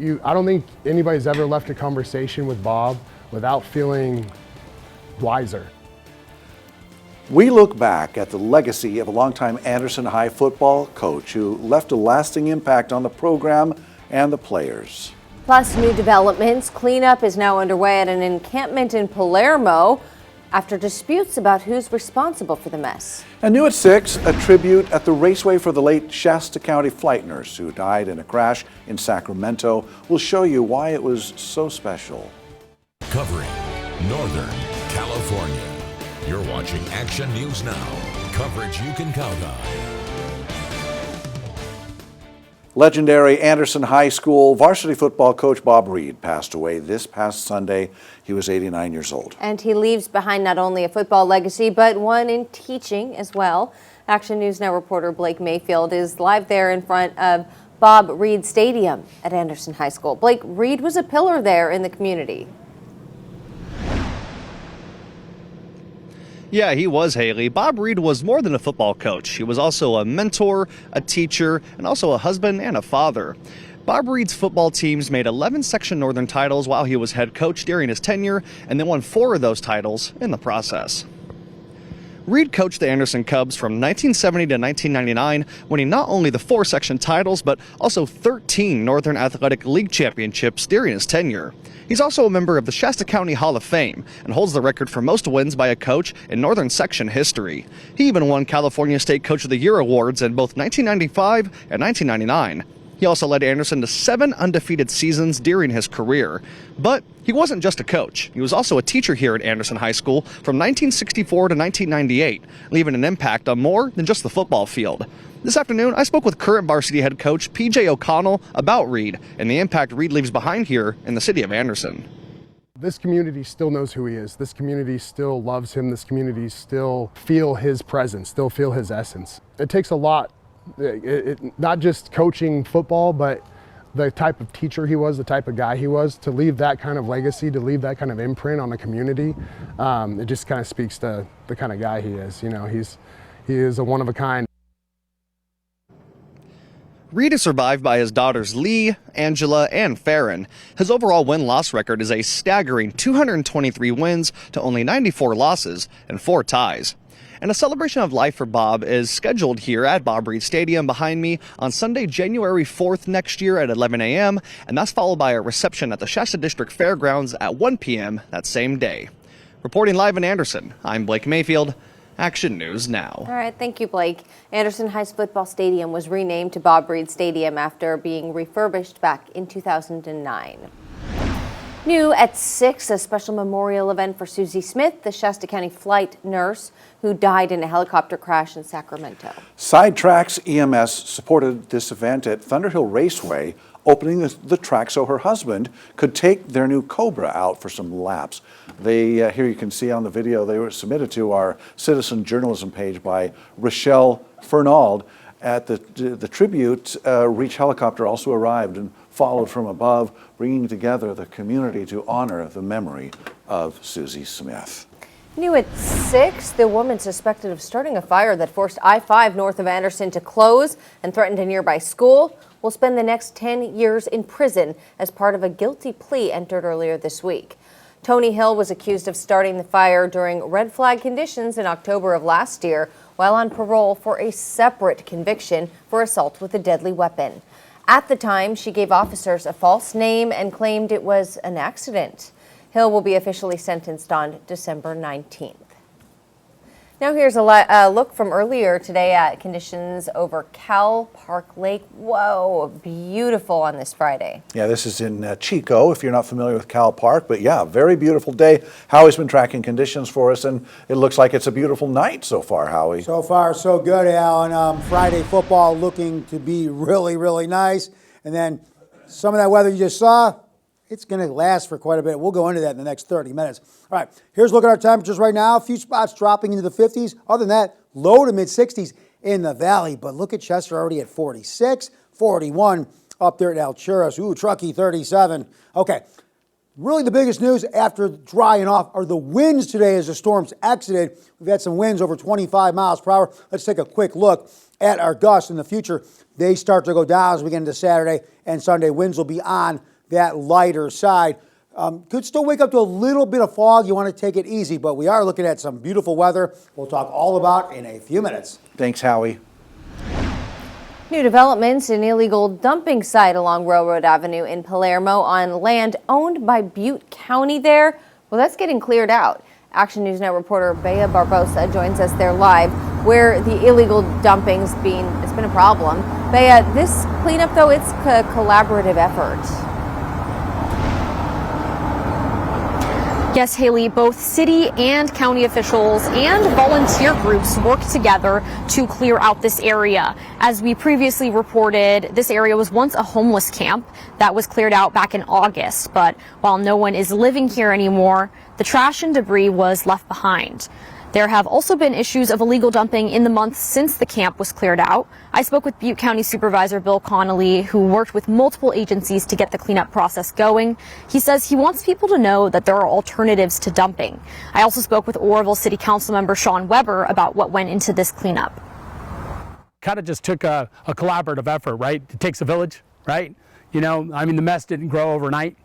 I don't think anybody's ever left a conversation with Bob without feeling wiser. We look back at the legacy of a longtime Anderson High football coach who left a lasting impact on the program and the players. Plus, new developments. Cleanup is now underway at an encampment in Palermo after disputes about who's responsible for the mess. And new at 6, a tribute at the raceway for the late Shasta County flight nurse who died in a crash in Sacramento. We'll show you why it was so special. Covering Northern California. You're watching Action News Now. Coverage you can count on. Legendary Anderson High School varsity football coach Bob Reed passed away this past Sunday. He was 89 years old. And he leaves behind not only a football legacy, but one in teaching as well. Action News Now reporter Blake Mayfield is live there in front of Bob Reed Stadium at Anderson High School. Blake, Reed was a pillar there in the community. Yeah, he was, Haley. Bob Reed was more than a football coach. He was also a mentor, a teacher, and also a husband and a father. Bob Reed's football teams made 11 Section Northern titles while he was head coach during his tenure, and then won 4 of those titles in the process. Reed coached the Anderson Cubs from 1970 to 1999, winning not only the 4 section titles, but also 13 Northern Athletic League championships during his tenure. He's also a member of the Shasta County Hall of Fame and holds the record for most wins by a coach in Northern Section history. He even won California State Coach of the Year awards in both 1995 and 1999. He also led Anderson to 7 undefeated seasons during his career. But he wasn't just a coach. He was also a teacher here at Anderson High School from 1964 to 1998, leaving an impact on more than just the football field. This afternoon, I spoke with current varsity head coach P.J. O'Connell about Reed and the impact Reed leaves behind here in the city of Anderson. This community still knows who he is. This community still loves him. This community still feel his presence, still feel his essence. It takes a lot, not just coaching football, but the type of teacher he was, the type of guy he was, to leave that kind of legacy, to leave that kind of imprint on the community. It just kind of speaks to the kind of guy he is. You know, he is a one of a kind. Reed is survived by his daughters Lee, Angela, and Farron. His overall win-loss record is a staggering 223 wins to only 94 losses and 4 ties. And a celebration of life for Bob is scheduled here at Bob Reed Stadium behind me on Sunday, January 4th next year at 11 a.m., and that's followed by a reception at the Shasta District Fairgrounds at 1 p.m. that same day. Reporting live in Anderson, I'm Blake Mayfield. Action News Now. All right, thank you, Blake. Anderson High Football Stadium was renamed to Bob Reed Stadium after being refurbished back in 2009. New at 6, a special memorial event for Susie Smith, the Shasta County flight nurse who died in a helicopter crash in Sacramento. Sidetracks EMS supported this event at Thunderhill Raceway, opening the track so her husband could take their new Cobra out for some laps. They, here you can see on the video, they were submitted to our citizen journalism page by Rochelle Fernald. At the tribute, Reach Helicopter also arrived and followed from above, bringing together the community to honor the memory of Susie Smith. New at 6, the woman suspected of starting a fire that forced I-5 north of Anderson to close and threatened a nearby school will spend the next 10 years in prison as part of a guilty plea entered earlier this week. Tony Hill was accused of starting the fire during red flag conditions in October of last year while on parole for a separate conviction for assault with a deadly weapon. At the time, she gave officers a false name and claimed it was an accident. Hill will be officially sentenced on December 19th. Now here's a look from earlier today at conditions over Cal Park Lake. Whoa, beautiful on this Friday. Yeah, this is in Chico, if you're not familiar with Cal Park. But yeah, very beautiful day. Howie's been tracking conditions for us, and it looks like it's a beautiful night so far, Howie. So far, so good, Alan. Friday football looking to be really, really nice. And then some of that weather you just saw, it's going to last for quite a bit. We'll go into that in the next 30 minutes. All right, here's a look at our temperatures right now. A few spots dropping into the 50s. Other than that, low to mid-60s in the valley. But look at Chester already at 46, 41 up there at Alturas. Ooh, Truckee 37. Okay, really the biggest news after drying off are the winds today as the storms exited. We've had some winds over 25 miles per hour. Let's take a quick look at our gusts in the future. They start to go down as we get into Saturday and Sunday. Winds will be on that lighter side. Could still wake up to a little bit of fog. You want to take it easy, but we are looking at some beautiful weather we'll talk all about in a few minutes. Thanks, Howie. New developments: an illegal dumping site along Railroad Avenue in Palermo on land owned by Butte County there. Well, that's getting cleared out. Action News Now reporter Bea Barbosa joins us there live, where the illegal dumping's it's been a problem. Bea, this cleanup, though, it's a collaborative effort. Yes, Haley, both city and county officials and volunteer groups worked together to clear out this area. As we previously reported, this area was once a homeless camp that was cleared out back in August. But while no one is living here anymore, the trash and debris was left behind. There have also been issues of illegal dumping in the months since the camp was cleared out. I spoke with Butte County Supervisor Bill Connolly, who worked with multiple agencies to get the cleanup process going. He says he wants people to know that there are alternatives to dumping. I also spoke with Oroville City Council member Sean Weber about what went into this cleanup. Kind of just took a collaborative effort, right? It takes a village, right? You know, I mean, the mess didn't grow overnight.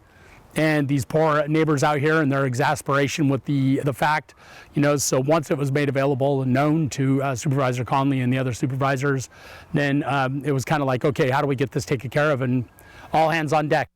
And these poor neighbors out here and their exasperation with the fact, you know, so once it was made available and known to Supervisor Conley and the other supervisors, then it was kind of like, okay, how do we get this taken care of? And all hands on deck.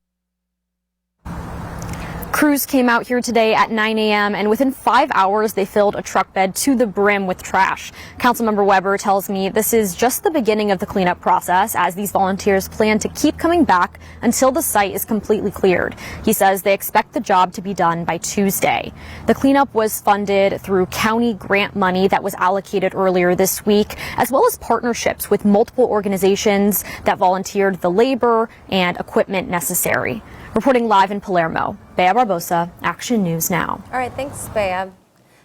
Crews came out here today at 9 a.m. and within 5 hours they filled a truck bed to the brim with trash. Councilmember Weber tells me this is just the beginning of the cleanup process, as these volunteers plan to keep coming back until the site is completely cleared. He says they expect the job to be done by Tuesday. The cleanup was funded through county grant money that was allocated earlier this week, as well as partnerships with multiple organizations that volunteered the labor and equipment necessary. Reporting live in Palermo, Bea Barbosa, Action News Now. All right, thanks, Bea.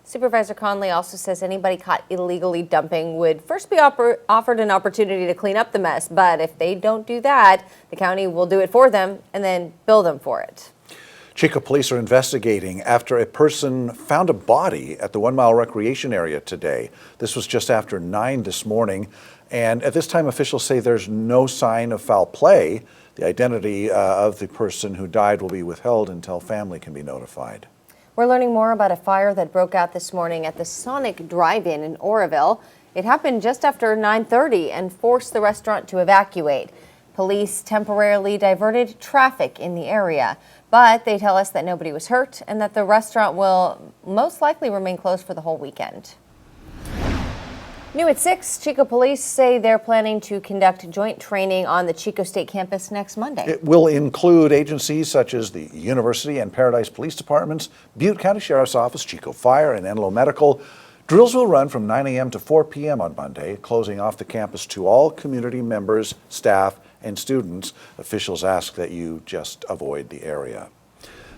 Supervisor Conley also says anybody caught illegally dumping would first be offered an opportunity to clean up the mess. But if they don't do that, the county will do it for them and then bill them for it. Chico police are investigating after a person found a body at the 1 Mile recreation area today. This was just after 9 this morning. And at this time, officials say there's no sign of foul play. The identity of the person who died will be withheld until family can be notified. We're learning more about a fire that broke out this morning at the Sonic Drive-In in Oroville. It happened just after 9:30 and forced the restaurant to evacuate. Police temporarily diverted traffic in the area, but they tell us that nobody was hurt and that the restaurant will most likely remain closed for the whole weekend. New at 6, Chico police say they're planning to conduct joint training on the Chico State campus next Monday. It will include agencies such as the University and Paradise Police Departments, Butte County Sheriff's Office, Chico Fire, and Enloe Medical. Drills will run from 9 a.m. to 4 p.m. on Monday, closing off the campus to all community members, staff, and students. Officials ask that you just avoid the area.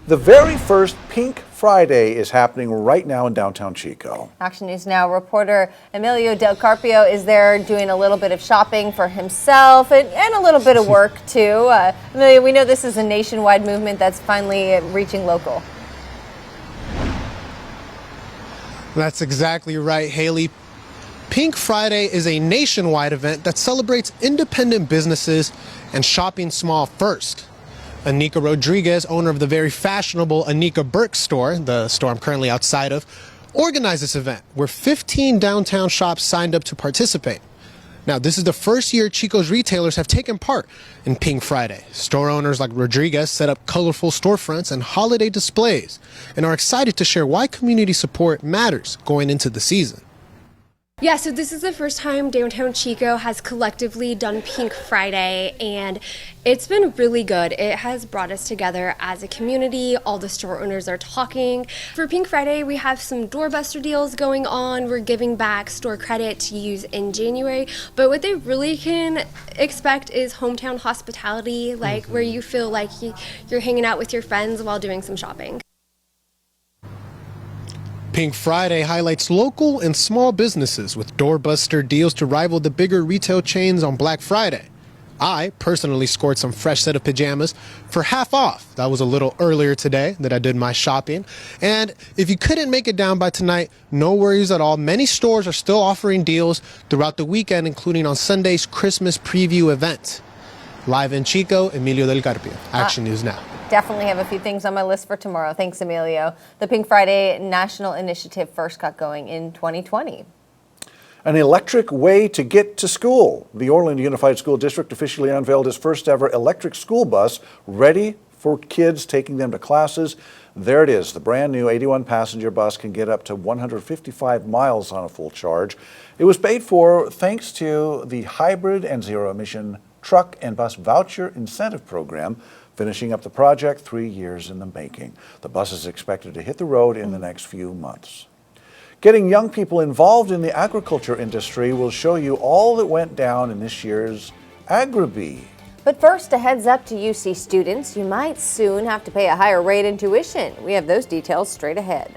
The very first Pink Friday is happening right now in downtown Chico. Action News Now reporter Emilio Del Carpio is there doing a little bit of shopping for himself and a little bit of work too. Emilio, we know this is a nationwide movement that's finally reaching local. That's exactly right, Haley. Pink Friday is a nationwide event that celebrates independent businesses and shopping small first. Anika Rodriguez, owner of the very fashionable Anika Burke store, the store I'm currently outside of, organized this event where 15 downtown shops signed up to participate. Now, this is the first year Chico's retailers have taken part in Pink Friday. Store owners like Rodriguez set up colorful storefronts and holiday displays and are excited to share why community support matters going into the season. Yeah, so this is the first time downtown Chico has collectively done Pink Friday, and it's been really good. It has brought us together as a community. All the store owners are talking. For Pink Friday, we have some doorbuster deals going on. We're giving back store credit to use in January, but what they really can expect is hometown hospitality, like where you feel like you're hanging out with your friends while doing some shopping. Pink Friday highlights local and small businesses with doorbuster deals to rival the bigger retail chains on Black Friday. I personally scored some fresh set of pajamas for half off. That was a little earlier today that I did my shopping. And if you couldn't make it down by tonight, no worries at all. Many stores are still offering deals throughout the weekend, including on Sunday's Christmas preview event. Live in Chico, Emilio Del Carpio, Action News Now. Definitely have a few things on my list for tomorrow. Thanks, Emilio. The Pink Friday National Initiative first got going in 2020. An electric way to get to school. The Orland Unified School District officially unveiled its first ever electric school bus ready for kids taking them to classes. There it is. The brand new 81 passenger bus can get up to 155 miles on a full charge. It was paid for thanks to the hybrid and zero emission truck and bus voucher incentive program, finishing up the project 3 years in the making. The bus is expected to hit the road in the next few months. Getting young people involved in the agriculture industry will show you all that went down in this year's Agribee. But first, a heads up to UC students. You might soon have to pay a higher rate in tuition. We have those details straight ahead.